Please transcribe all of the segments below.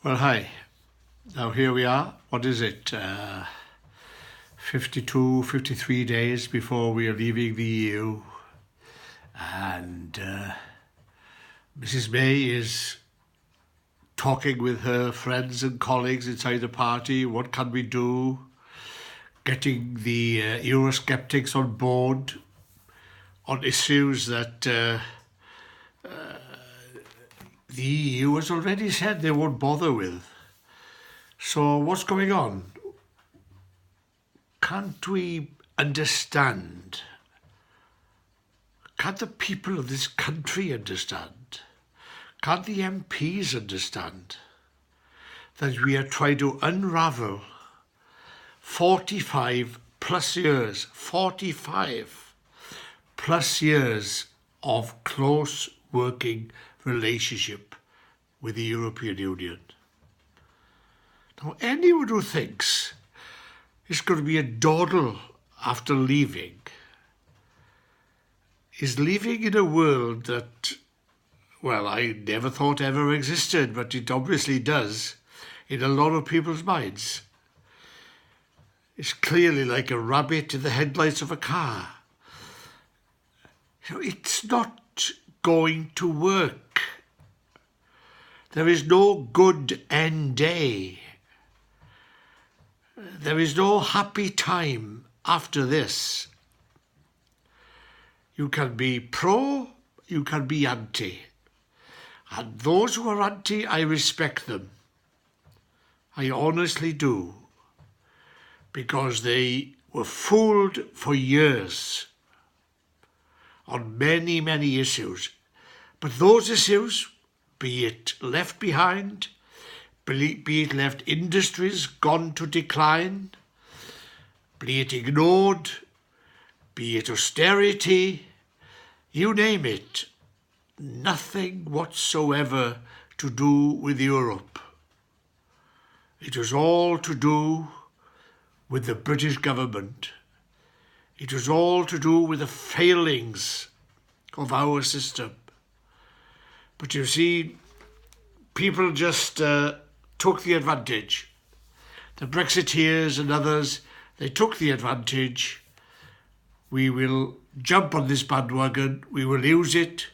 Well, hi. Now here we are. What is it? 52, 53 days before we are leaving the EU. And Mrs. May is talking with her friends and colleagues inside the party. What can we do? Getting the Eurosceptics on board on issues that the EU has already said they won't bother with. So what's going on? Can't we understand? Can't the people of this country understand? Can't the MPs understand that we are trying to unravel 45 plus years of close working relationship with the European Union? Now, anyone who thinks it's going to be a dawdle after leaving is living in a world that, well, I never thought ever existed, but it obviously does in a lot of people's minds. It's clearly like a rabbit in the headlights of a car. It's not going to work. There is no good end day. There is no happy time after this. You can be pro, you can be anti. And those who are anti, I respect them. I honestly do. Because they were fooled for years on many, many issues. But those issues, be it left behind, be it left industries gone to decline, be it ignored, be it austerity, you name it, nothing whatsoever to do with Europe. It was all to do with the British government. It was all to do with the failings of our system. But you see, people just took the advantage. The Brexiteers and others, they took the advantage. We will jump on this bandwagon, we will use it,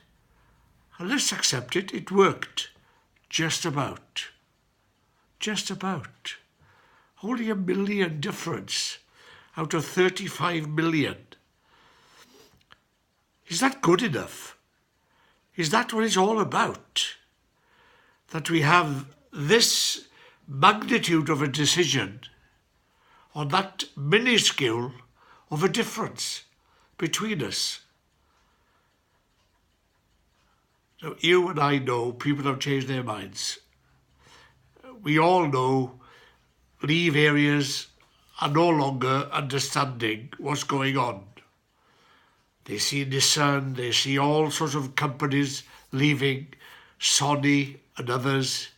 and let's accept it. It worked. Just about. Just about. Only 1 million difference out of 35 million. Is that good enough? Is that what it's all about? That we have this magnitude of a decision on that minuscule of a difference between us. So you and I know people have changed their minds. We all know leave areas are no longer understanding what's going on. They see Nissan, they see all sorts of companies leaving, Sony and others.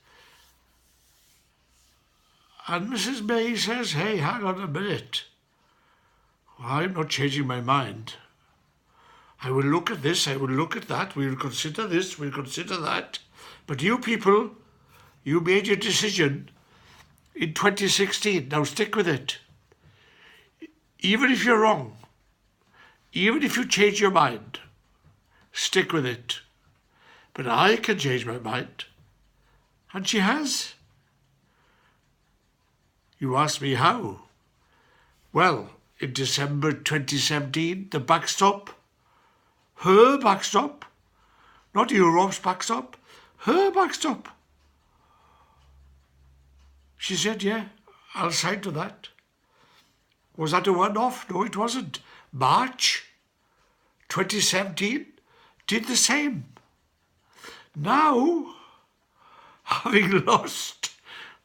And Mrs. May says, hey, hang on a minute. I'm not changing my mind. I will look at this, I will look at that, we will consider this, we'll consider that. But you people, you made your decision in 2016. Now stick with it. Even if you're wrong, even if you change your mind, stick with it. But I can change my mind. And she has. You ask me how? Well, in December 2017, the backstop, her backstop, not Europe's backstop, her backstop. She said, yeah, I'll sign to that. Was that a one-off? No, it wasn't. March 2017 did the same. Now, having lost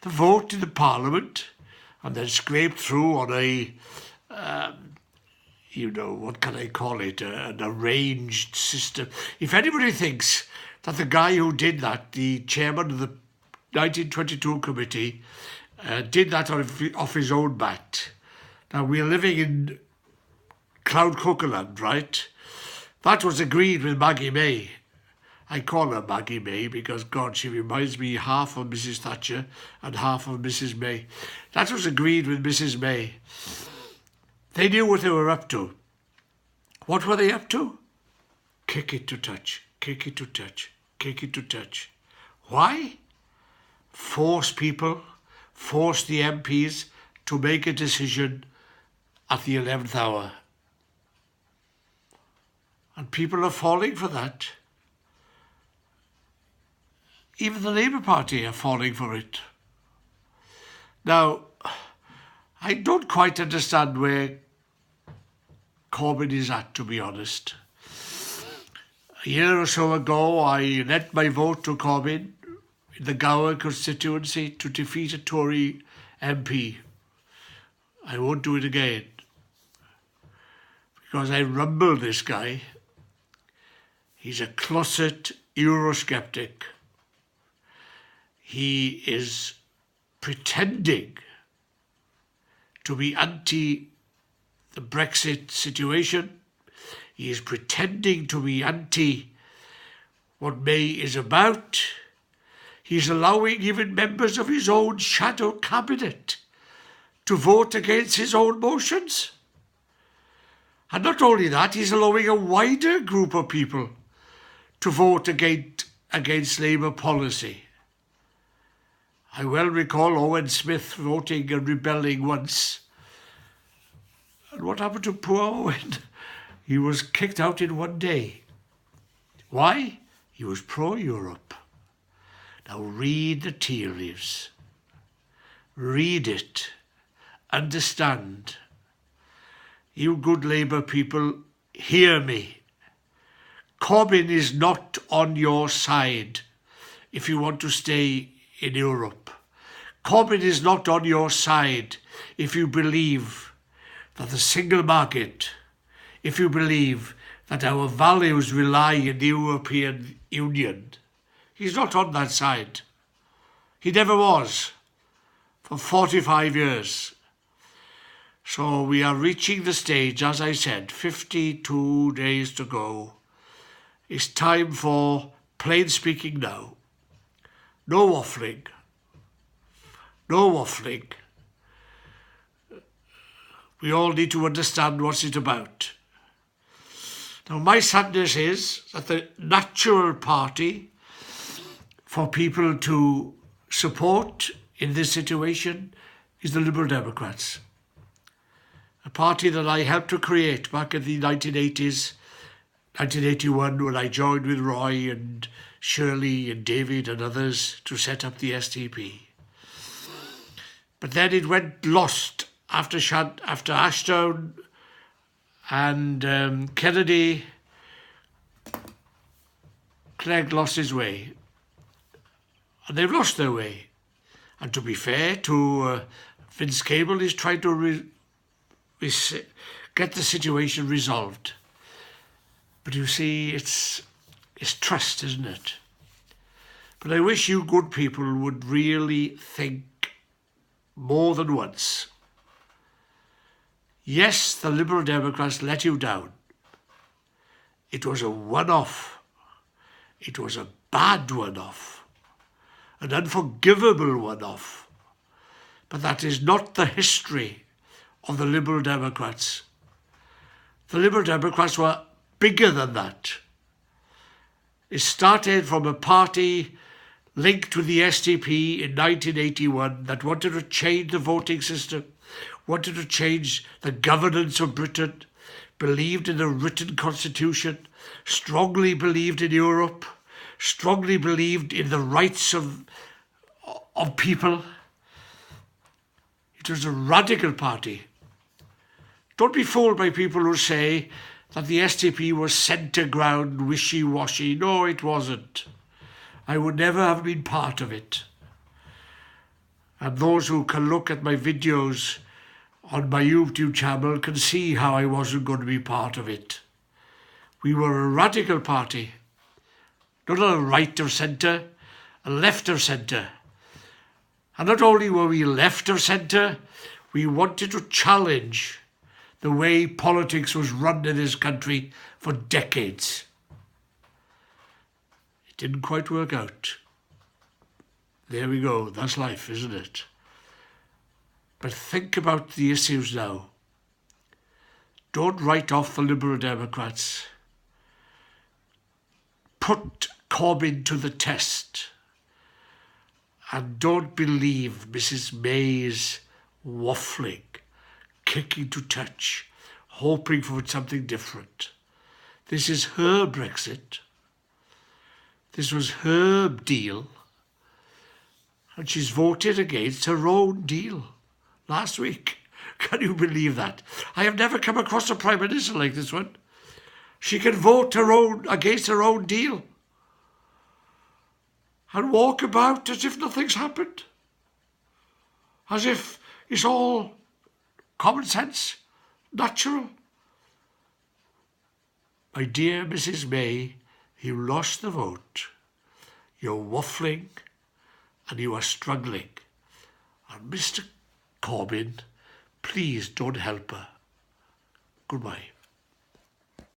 the vote in the Parliament and then scraped through on a, what can I call it, an arranged system. If anybody thinks that the guy who did that, the chairman of the 1922 committee, did that off his own bat. Now, we're living in Cloud Cocoa Land, right? That was agreed with Maggie May. I call her Maggie May because, God, she reminds me half of Mrs. Thatcher and half of Mrs. May. That was agreed with Mrs. May. They knew what they were up to. What were they up to? Kick it to touch, kick it to touch, kick it to touch. Why? Force people, force the MPs to make a decision at the 11th hour. And people are falling for that. Even the Labour Party are falling for it. Now, I don't quite understand where Corbyn is at, to be honest. A year or so ago, I lent my vote to Corbyn in the Gower constituency to defeat a Tory MP. I won't do it again because I rumble this guy. He's a closet Eurosceptic. He is pretending to be anti the Brexit situation. He is pretending to be anti what May is about. He's allowing even members of his own shadow cabinet to vote against his own motions. And not only that, he's allowing a wider group of people to vote against Labour policy. I well recall Owen Smith voting and rebelling once. And what happened to poor Owen? He was kicked out in one day. Why? He was pro-Europe. Now read the tea leaves. Read it. Understand. You good Labour people, hear me. Corbyn is not on your side if you want to stay in Europe. Corbyn is not on your side if you believe that the single market, if you believe that our values rely in the European Union. He's not on that side. He never was for 45 years. So we are reaching the stage, as I said, 52 days to go. It's time for plain speaking now. No waffling. No waffling. We all need to understand what's it about. Now, my sadness is that the natural party for people to support in this situation is the Liberal Democrats. A party that I helped to create back in the 1980s, 1981, when I joined with Roy and Shirley and David and others to set up the STP. But then it went lost after Ashton and Kennedy. Clegg lost his way. And they've lost their way. And to be fair to Vince Cable, he's trying to get the situation resolved. But you see, it's trust, isn't it? But I wish you good people would really think more than once. Yes, the Liberal Democrats let you down. It was a one-off. It was a bad one-off. An unforgivable one-off. But that is not the history of the Liberal Democrats. The Liberal Democrats were bigger than that. It started from a party linked with the STP in 1981 that wanted to change the voting system, wanted to change the governance of Britain, believed in a written constitution, strongly believed in Europe, strongly believed in the rights of people. It was a radical party. Don't be fooled by people who say that the STP was centre ground, wishy-washy. No, it wasn't. I would never have been part of it. And those who can look at my videos on my YouTube channel can see how I wasn't going to be part of it. We were a radical party. Not a right of centre, a left of centre. And not only were we left of centre, we wanted to challenge the way politics was run in this country for decades. Didn't quite work out. There we go. That's life, isn't it? But think about the issues now. Don't write off the Liberal Democrats. Put Corbyn to the test. And don't believe Mrs May's waffling, kicking to touch, hoping for something different. This is her Brexit. This was her deal. And she's voted against her own deal last week. Can you believe that? I have never come across a Prime Minister like this one. She can vote against her own deal and walk about as if nothing's happened. As if it's all common sense, natural. My dear Mrs May, you lost the vote. You're waffling and you are struggling. And Mr Corbyn, please don't help her. Goodbye.